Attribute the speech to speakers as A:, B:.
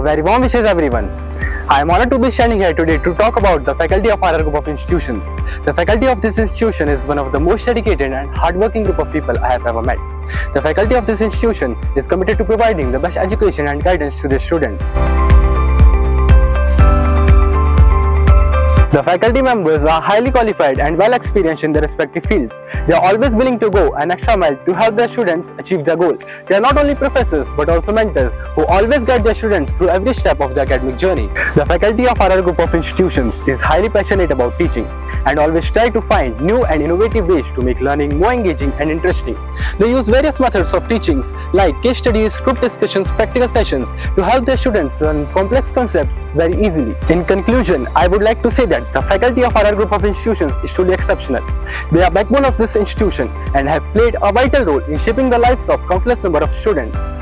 A: very warm wishes everyone. I am honored to be standing here today to talk about the faculty of our group of institutions. The faculty of this institution is one of the most dedicated and hardworking group of people I have ever met. The faculty of this institution is committed to providing the best education and guidance to their students. The faculty members are highly qualified and well experienced in their respective fields. They are always willing to go an extra mile to help their students achieve their goal. They are not only professors but also mentors who always guide their students through every step of their academic journey. The faculty of our group of institutions is highly passionate about teaching and always try to find new and innovative ways to make learning more engaging and interesting. They use various methods of teachings like case studies, group discussions, practical sessions to help their students learn complex concepts very easily. In conclusion, I would like to say that the faculty of our group of institutions is truly exceptional. They are backbone of this institution and have played a vital role in shaping the lives of countless number of students.